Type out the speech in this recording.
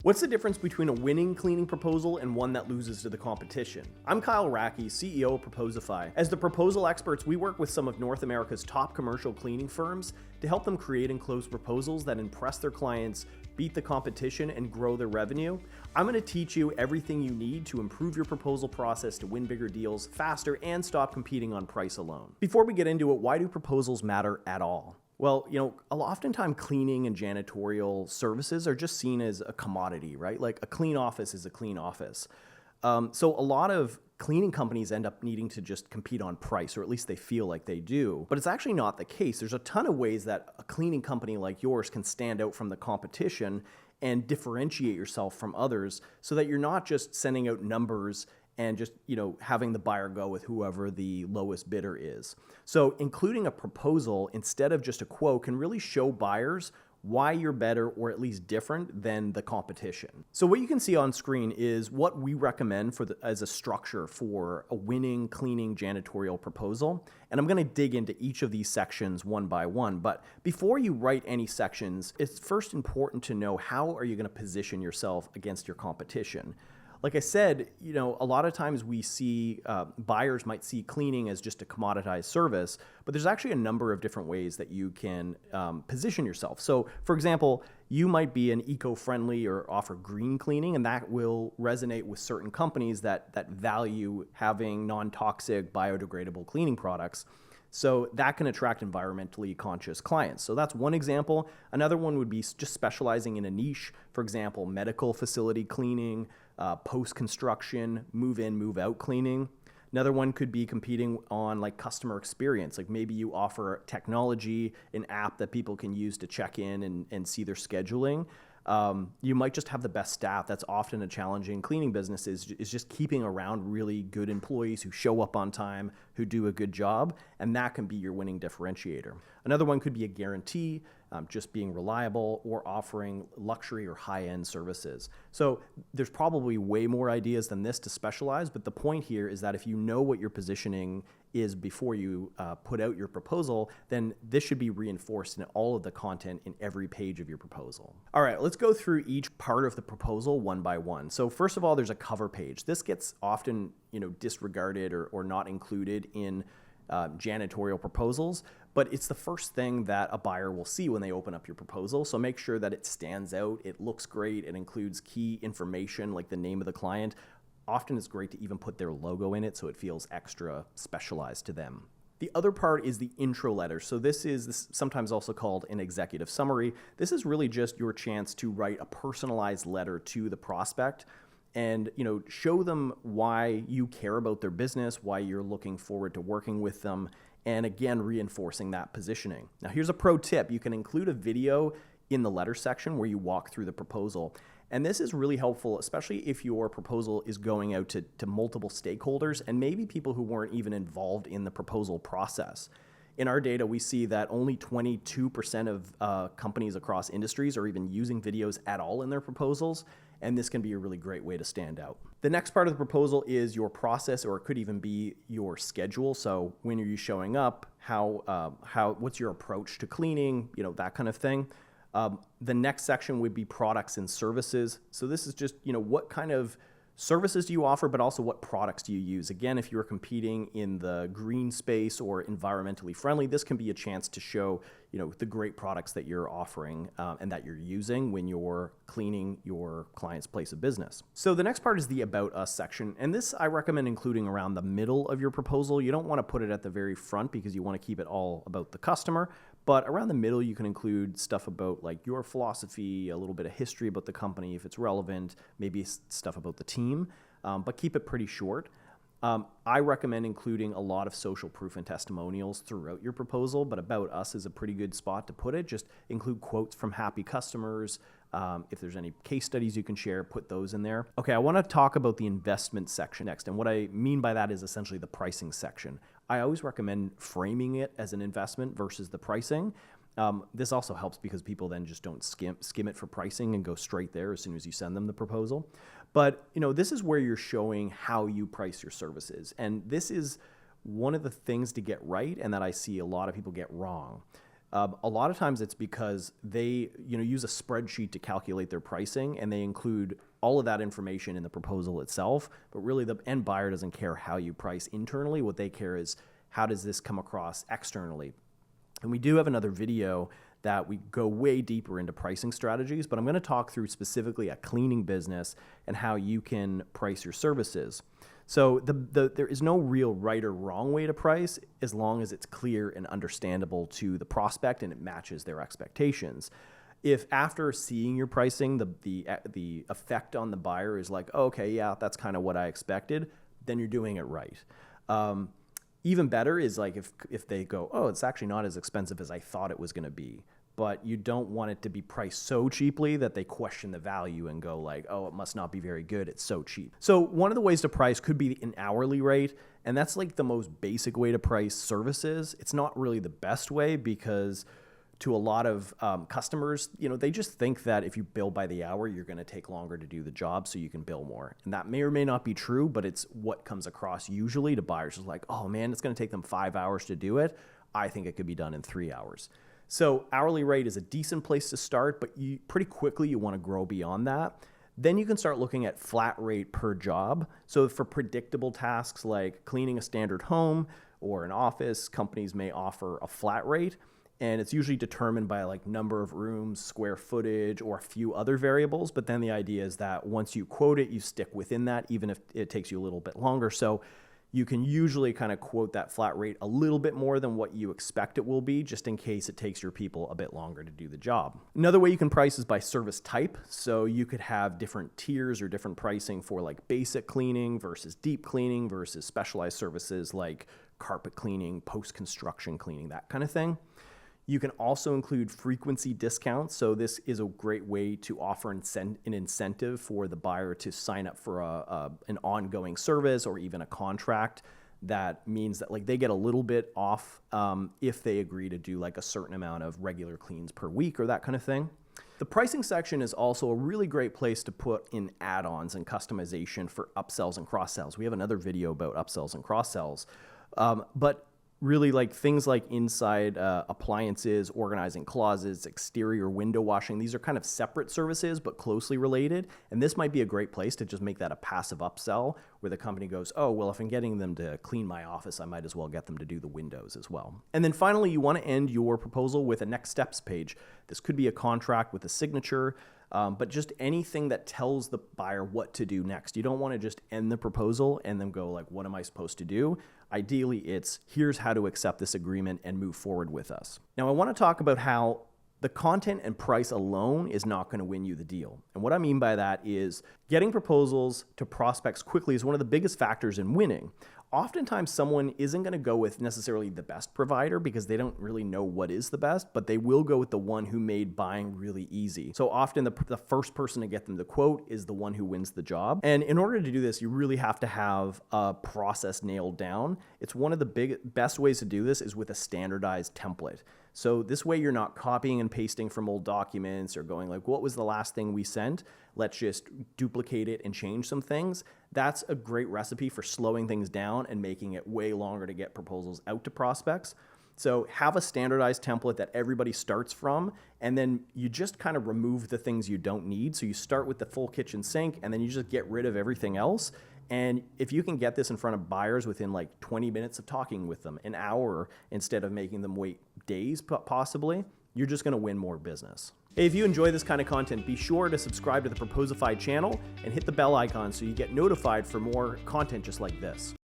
What's the difference between a winning cleaning proposal and one that loses to the competition? I'm Kyle Racki, CEO of Proposify. As the proposal experts, we work with some of North America's top commercial cleaning firms to help them create and close proposals that impress their clients, beat the competition, and grow their revenue. I'm going to teach you everything you need to improve your proposal process to win bigger deals faster and stop competing on price alone. Before we get into it, why do proposals matter at all? Well, oftentimes cleaning and janitorial services are just seen as a commodity, right? Like a clean office is a clean office. So a lot of cleaning companies end up needing to just compete on price, or at least they feel like they do. But it's actually not the case. There's a ton of ways that a cleaning company like yours can stand out from the competition and differentiate yourself from others so that you're not just sending out numbers and just, having the buyer go with whoever the lowest bidder is. So including a proposal instead of just a quote can really show buyers why you're better or at least different than the competition. So what you can see on screen is what we recommend as a structure for a winning cleaning janitorial proposal. And I'm going to dig into each of these sections one by one. But before you write any sections, it's first important to know how are you going to position yourself against your competition. Like I said, a lot of times we see buyers might see cleaning as just a commoditized service, but there's actually a number of different ways that you can position yourself. So, for example, you might be an eco-friendly or offer green cleaning, and that will resonate with certain companies that value having non-toxic, biodegradable cleaning products. So that can attract environmentally conscious clients. So that's one example. Another one would be just specializing in a niche, for example, medical facility cleaning, post-construction, move-in, move-out cleaning. Another one could be competing on like customer experience. Like maybe you offer technology, an app that people can use to check in and see their scheduling. You might just have the best staff. That's often a challenge in cleaning business is just keeping around really good employees who show up on time, who do a good job, and that can be your winning differentiator. Another one could be a guarantee, just being reliable or offering luxury or high-end services. So there's probably way more ideas than this to specialize, but the point here is that if you know what your positioning is before you put out your proposal, then this should be reinforced in all of the content in every page of your proposal. All right, let's go through each part of the proposal one by one. So first of all, there's a cover page. This gets often disregarded or not included in janitorial proposals, but it's the first thing that a buyer will see when they open up your proposal. So make sure that it stands out, it looks great, it includes key information like the name of the client. Often it's great to even put their logo in it so it feels extra specialized to them. The other part is the intro letter. So this is sometimes also called an executive summary. This is really just your chance to write a personalized letter to the prospect and show them why you care about their business, why you're looking forward to working with them, and again, reinforcing that positioning. Now here's a pro tip. You can include a video in the letter section where you walk through the proposal. And this is really helpful, especially if your proposal is going out to multiple stakeholders and maybe people who weren't even involved in the proposal process. In our data, we see that only 22% of companies across industries are even using videos at all in their proposals, and this can be a really great way to stand out. The next part of the proposal is your process, or it could even be your schedule. So when are you showing up? What's your approach to cleaning? That kind of thing. The next section would be products and services. So this is just, what kind of services do you offer, but also what products do you use? Again, if you're competing in the green space or environmentally friendly, this can be a chance to show, the great products that you're offering and that you're using when you're cleaning your client's place of business. So the next part is the About Us section. And this I recommend including around the middle of your proposal. You don't want to put it at the very front because you want to keep it all about the customer. But around the middle, you can include stuff about like your philosophy, a little bit of history about the company if it's relevant, maybe stuff about the team, but keep it pretty short. I recommend including a lot of social proof and testimonials throughout your proposal, but About Us is a pretty good spot to put it. Just include quotes from happy customers. If there's any case studies you can share, put those in there. Okay, I want to talk about the investment section next. And what I mean by that is essentially the pricing section. I always recommend framing it as an investment versus the pricing. This also helps because people then just don't skim it for pricing and go straight there as soon as you send them the proposal. But this is where you're showing how you price your services. And this is one of the things to get right and that I see a lot of people get wrong. A lot of times it's because they, use a spreadsheet to calculate their pricing, and they include all of that information in the proposal itself. But really, the end buyer doesn't care how you price internally. What they care is, how does this come across externally? And we do have another video that we go way deeper into pricing strategies, but I'm going to talk through specifically a cleaning business and how you can price your services. So there is no real right or wrong way to price, as long as it's clear and understandable to the prospect and it matches their expectations. If after seeing your pricing, the effect on the buyer is like, oh, okay, yeah, that's kind of what I expected, then you're doing it right. Even better is like if they go, oh, it's actually not as expensive as I thought it was going to be, but you don't want it to be priced so cheaply that they question the value and go like, oh, it must not be very good, it's so cheap. So one of the ways to price could be an hourly rate, and that's like the most basic way to price services. It's not really the best way, because to a lot of customers, they just think that if you bill by the hour, you're going to take longer to do the job so you can bill more. And that may or may not be true, but it's what comes across usually to buyers. Is like, oh man, it's going to take them 5 hours to do it. I think it could be done in 3 hours. So hourly rate is a decent place to start, but pretty quickly you want to grow beyond that. Then you can start looking at flat rate per job. So for predictable tasks like cleaning a standard home or an office, companies may offer a flat rate. And it's usually determined by like number of rooms, square footage, or a few other variables. But then the idea is that once you quote it, you stick within that, even if it takes you a little bit longer. So you can usually kind of quote that flat rate a little bit more than what you expect it will be, just in case it takes your people a bit longer to do the job. Another way you can price is by service type. So you could have different tiers or different pricing for like basic cleaning versus deep cleaning versus specialized services like carpet cleaning, post-construction cleaning, that kind of thing. You can also include frequency discounts. So this is a great way to offer an incentive for the buyer to sign up for an ongoing service or even a contract. That means that like they get a little bit off if they agree to do like a certain amount of regular cleans per week or that kind of thing. The pricing section is also a really great place to put in add-ons and customization for upsells and cross-sells. We have another video about upsells and cross-sells, but really like things like inside appliances, organizing closets, exterior window washing. These are kind of separate services, but closely related. And this might be a great place to just make that a passive upsell where the company goes, oh, well, if I'm getting them to clean my office, I might as well get them to do the windows as well. And then finally, you want to end your proposal with a next steps page. This could be a contract with a signature, but just anything that tells the buyer what to do next. You don't want to just end the proposal and then go like, what am I supposed to do? Ideally, it's here's how to accept this agreement and move forward with us. Now, I want to talk about how the content and price alone is not going to win you the deal. And what I mean by that is getting proposals to prospects quickly is one of the biggest factors in winning. Oftentimes, someone isn't going to go with necessarily the best provider because they don't really know what is the best, but they will go with the one who made buying really easy. So often the first person to get them to quote is the one who wins the job. And in order to do this, you really have to have a process nailed down. It's one of the best ways to do this is with a standardized template. So this way you're not copying and pasting from old documents or going like, what was the last thing we sent? Let's just duplicate it and change some things. That's a great recipe for slowing things down and making it way longer to get proposals out to prospects. So have a standardized template that everybody starts from, and then you just kind of remove the things you don't need. So you start with the full kitchen sink, and then you just get rid of everything else. And if you can get this in front of buyers within like 20 minutes of talking with them, an hour, instead of making them wait days possibly, you're just going to win more business. Hey, if you enjoy this kind of content, be sure to subscribe to the Proposify channel and hit the bell icon so you get notified for more content just like this.